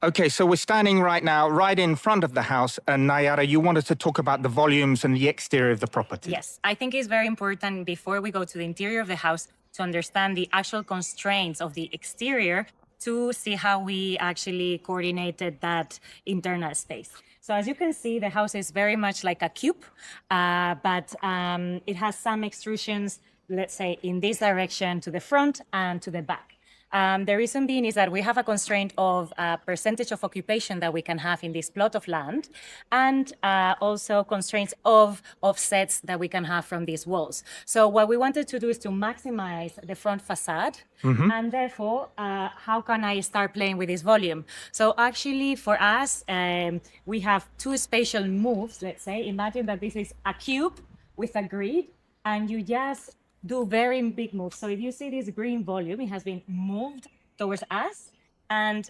Okay, so we're standing right now, right in front of the house. And Naiara, you wanted to talk about the volumes and the exterior of the property. Yes, I think it's very important before we go to the interior of the house to understand the actual constraints of the exterior to see how we actually coordinated that internal space. So as you can see, the house is very much like a cube, but it has some extrusions, let's say, in this direction to the front and to the back. The reason being is that we have a constraint of percentage of occupation that we can have in this plot of land, and also constraints of offsets that we can have from these walls. So what we wanted to do is to maximize the front facade, and therefore, how can I start playing with this volume? So actually, for us, we have two spatial moves, let's say. Imagine that this is a cube with a grid, and you just do very big moves. So if you see this green volume, it has been moved towards us. And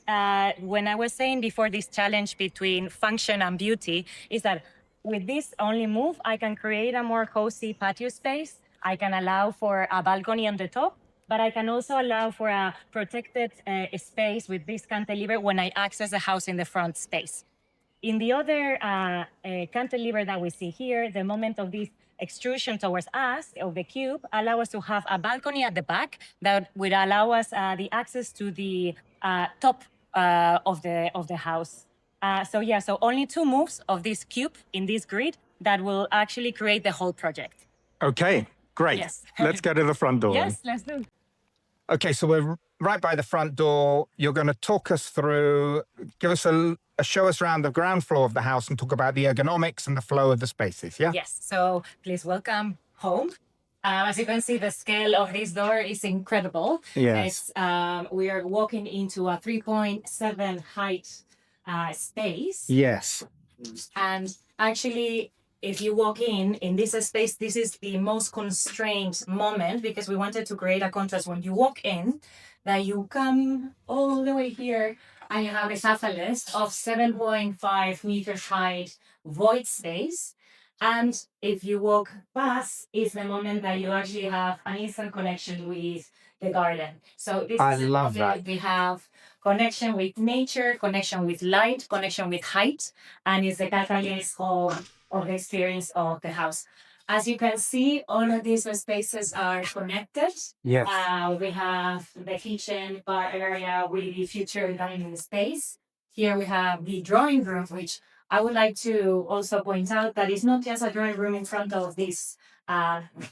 when I was saying before, this challenge between function and beauty is that with this only move, I can create a more cozy patio space. I can allow for a balcony on the top, but I can also allow for a protected space with this cantilever when I access the house in the front space. In the other cantilever that we see here, the moment of this extrusion towards us of the cube allow us to have a balcony at the back that would allow us the access to the top of the house. So only two moves of this cube in this grid that will actually create the whole project. Okay, great. Yes. Let's go to the front door. Yes, let's do. Okay, so we're right by the front door. You're going to talk us through, give us a show us around the ground floor of the house and talk about the ergonomics and the flow of the spaces, yeah? Yes, so please welcome home. As you can see, the scale of this door is incredible. Yes. We are walking into a 3.7 height space. Yes. And actually, if you walk in this space, this is the most constrained moment because we wanted to create a contrast when you walk in, that you come all the way here and you have a list of 7.5 meters height void space. And if you walk past, is the moment that you actually have an instant connection with the garden. So this I is the love moment that. we have connection with nature, connection with light, connection with height, and it's the catalyst of the experience of the house. As you can see, all of these spaces are connected. Yes. We have the kitchen bar area with the future dining space. Here we have the drawing room, which I would like to also point out that it's not just a drawing room in front of this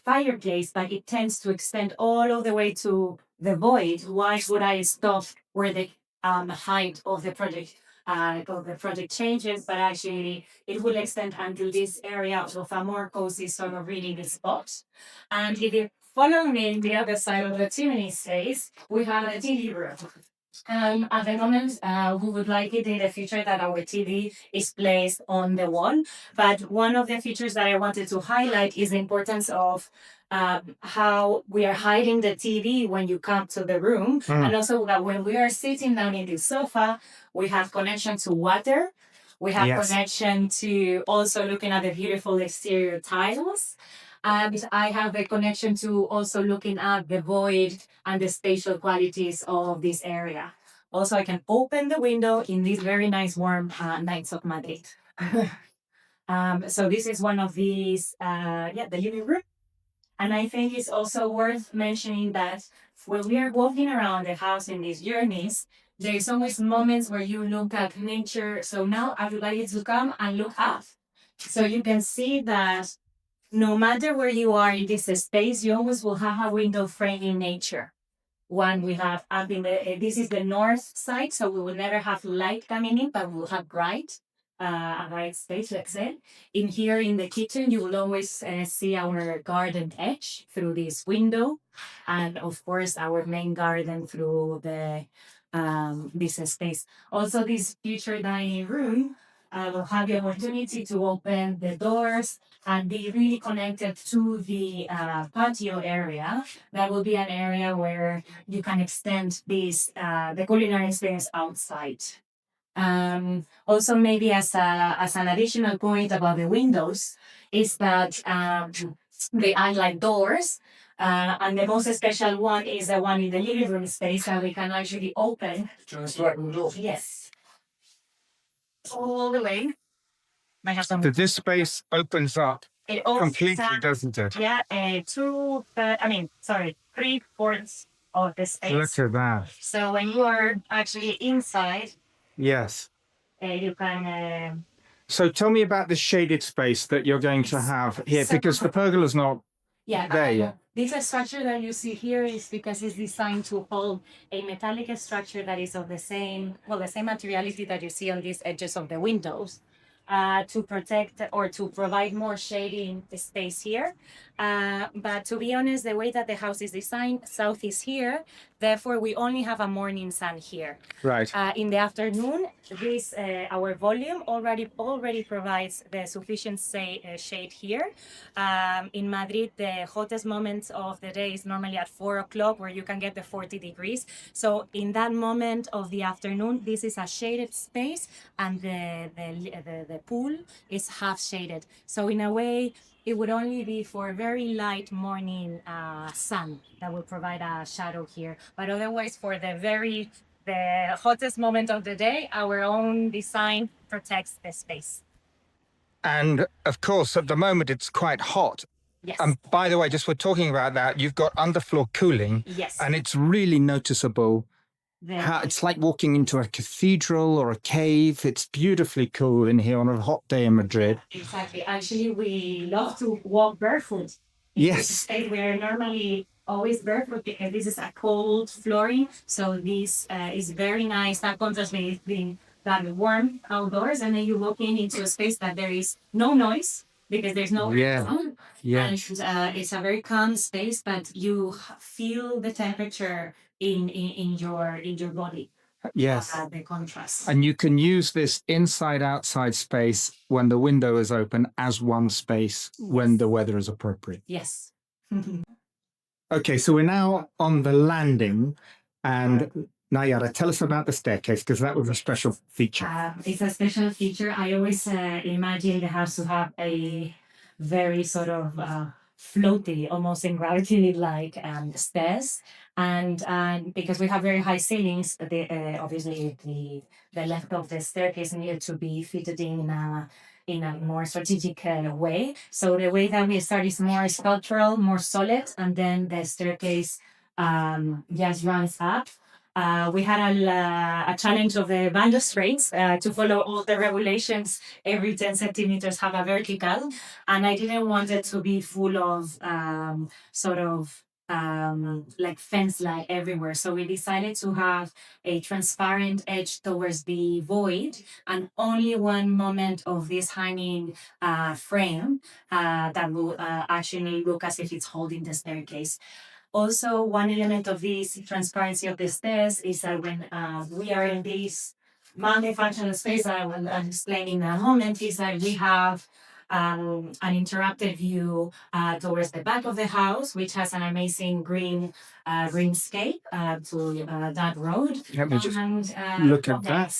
fireplace, but it tends to extend all of the way to the void. Why would I stop where the height of the project changes, but actually it will extend until this area of a more cozy sort of reading spot. And if you follow me in the other side of the chimney space, we have a TV room. At the moment, we would like it in the future that our TV is placed on the wall. But one of the features that I wanted to highlight is the importance of how we are hiding the TV when you come to the room. And also that when we are sitting down in the sofa, we have connection to water. We have connection to also looking at the beautiful exterior tiles. And I have a connection to also looking at the void and the spatial qualities of this area. Also, I can open the window in these very nice warm nights of Madrid. So this is one of these, the living room. And I think it's also worth mentioning that when we are walking around the house in these journeys, there is always moments where you look at nature. So now I would like you to come and look up. So you can see that no matter where you are in this space, you always will have a window frame in nature. One we have up in this is the north side, so we will never have light coming in, but we'll have a bright space, let's say. In here in the kitchen, you will always see our garden edge through this window, and of course our main garden through the this space. Also, this future dining room will have the opportunity to open the doors and be really connected to the patio area. That will be an area where you can extend this the culinary experience outside. Also, maybe as an additional point about the windows is that they are like doors. And the most special one is the one in the living room space that we can actually open. Yes. all the way. My husband. So this space opens up It opens completely, up, doesn't it? yeah, three-fourths of the Look space. at that. So when you are actually inside, Yes. you can. So tell me about the shaded space that you're going to have here, So- because the pergola's not there yet. This structure that you see here is because it's designed to hold a metallic structure that is of the same materiality that you see on these edges of the windows, to protect or to provide more shading space here. But to be honest, the way that the house is designed, south is here, therefore we only have a morning sun here. Right. In the afternoon, this our volume already provides the sufficient shade here. In Madrid, the hottest moment of the day is normally at 4 o'clock, where you can get the 40 degrees. So in that moment of the afternoon, this is a shaded space, and the pool is half shaded. So in a way, it would only be for very light morning sun that will provide a shadow here. But otherwise, for the hottest moment of the day, our own design protects the space. And of course, at the moment, it's quite hot. Yes. And by the way, just we're talking about that, you've got underfloor cooling. Yes. And it's really noticeable. How it's like walking into a cathedral or a cave. It's beautifully cool in here on a hot day in Madrid. Exactly. Actually, we love to walk barefoot. Yes. We're normally always barefoot because this is a cold flooring. So this is very nice. That contrast with being that warm outdoors, and then you walk into a space that there is no noise because there's no sound. Yeah. And it's a very calm space, but you feel the temperature in your body. Yes. The contrast. And you can use this inside outside space when the window is open as one space when the weather is appropriate. Yes. Okay, so we're now on the landing, and Naiara, tell us about the staircase, because that was a special feature. It's a special feature. I always imagine the house to have a very sort of floaty, almost in gravity like stairs. And because we have very high ceilings, obviously the length of the staircase needed to be fitted in a more strategic way. So the way that we start is more sculptural, more solid, and then the staircase just runs up. We had a challenge of the balustrades to follow all the regulations. Every 10 centimeters have a vertical, and I didn't want it to be full of like fence light everywhere. So we decided to have a transparent edge towards the void, and only one moment of this hanging frame that will actually look as if it's holding the staircase. Also, one element of this transparency of the stairs is that when we are in this multifunctional space that I will explain in a moment, is that we have an interrupted view towards the back of the house, which has an amazing greenscape to that road. Let me just look at that.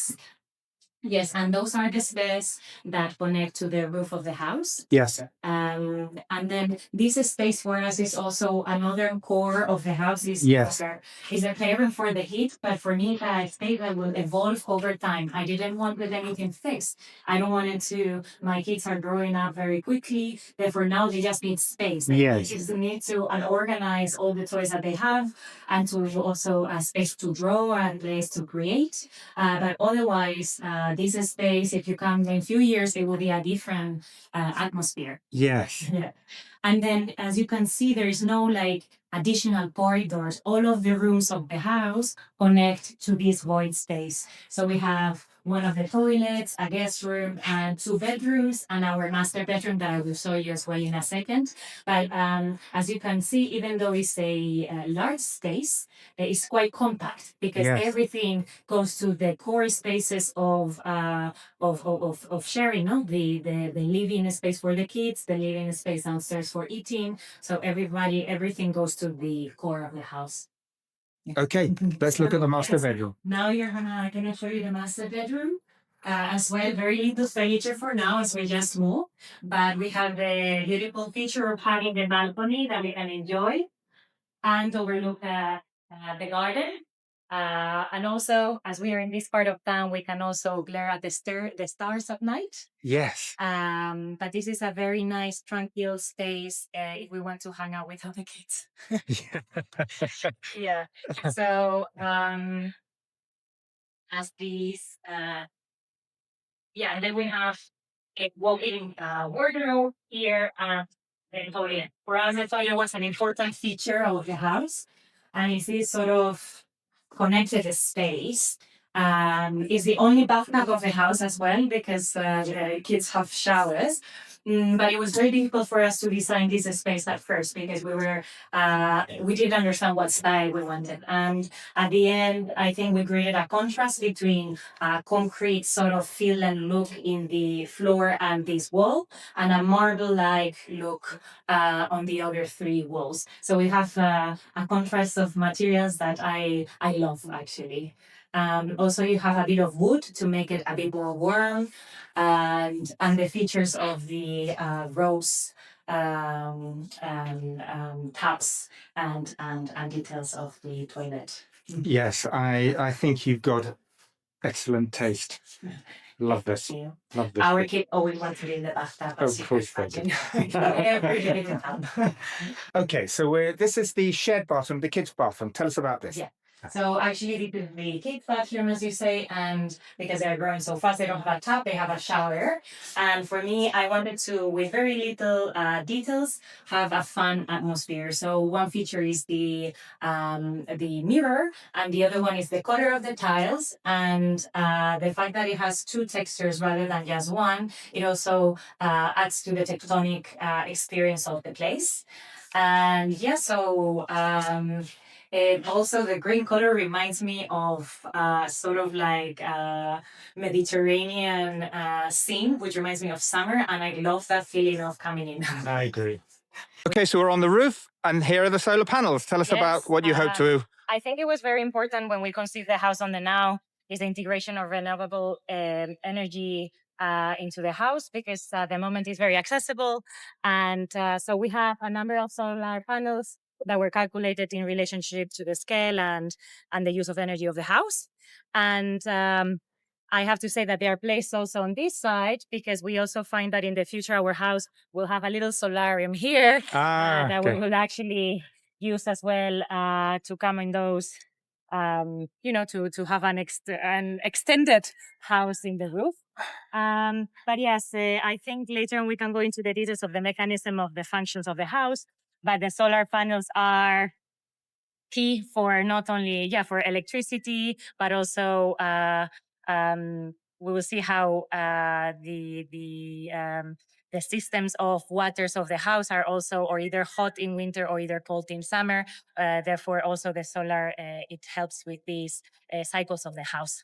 Yes, and those are the stairs that connect to the roof of the house. Yes. And then this space for us is also another core of the house. Is a playroom for the heat, but for me, a space that will evolve over time. I didn't want with anything fixed. I don't want it to. My kids are growing up very quickly. Therefore, now they just need space. They just need to organize all the toys that they have, and to also a space to draw and place to create. But otherwise, this space, if you come in a few years, it will be a different atmosphere. Yes. Yeah. And then, as you can see, there is no like additional corridors. All of the rooms of the house connect to this void space. So we have one of the toilets, a guest room, and 2 bedrooms, and our master bedroom that I will show you as well in a second. But as you can see, even though it's a large space, it's quite compact because everything goes to the core spaces of sharing, no? The living space for the kids, the living space downstairs for eating. So everything goes to the core of the house. Okay, let's look at the master bedroom. Now gonna show you the master bedroom. As well, very little furniture for now as we just moved, but we have the beautiful feature of having the balcony that we can enjoy and overlook the garden. And also, as we are in this part of town, we can also glare at the stars at night. Yes. But this is a very nice, tranquil space if we want to hang out with other kids. Yeah. So, as these, yeah, and then we have a walk-in wardrobe here. And toilet. For us, the toilet was an important feature of the house, and it's this sort of connected space. It's the only bathtub of the house as well because the kids have showers. But it was very difficult for us to design this space at first because we didn't understand what style we wanted. And at the end, I think we created a contrast between a concrete sort of feel and look in the floor and this wall, and a marble-like look on the other three walls. So we have a contrast of materials that I love actually. Also, you have a bit of wood to make it a bit more warm, and the features of the rose taps and details of the toilet. Yes, I think you've got excellent taste. Love this. Yeah. Love this. Our kid always wants to be in the bathtub. Of course they do. Every day in town. Okay, so this is the shared bathroom, the kids' bathroom. Tell us about this. Yeah. So actually, this is the kids' bathroom, as you say, and because they're growing so fast, they don't have a tub; they have a shower. And for me, I wanted to, with very little details, have a fun atmosphere. So one feature is the mirror, and the other one is the color of the tiles, and the fact that it has two textures rather than just one. It also adds to the tectonic experience of the place. And yeah, so. And also, the green color reminds me of sort of like Mediterranean scene, which reminds me of summer, and I love that feeling of coming in. I agree. Okay, so we're on the roof, and here are the solar panels. Tell us about what you hope to. I think it was very important when we conceived the house on the now is the integration of renewable energy into the house because the moment is very accessible, and so we have a number of solar panels that were calculated in relationship to the scale and the use of energy of the house. And I have to say that they are placed also on this side because we also find that in the future our house will have a little solarium here that we will actually use as well to come in those, to have an extended house in the roof. But yes, I think later on we can go into the details of the mechanism of the functions of the house. But the solar panels are key for not only for electricity, but also we will see how the systems of waters of the house are also or either hot in winter or either cold in summer. Therefore, also the solar it helps with these cycles of the house.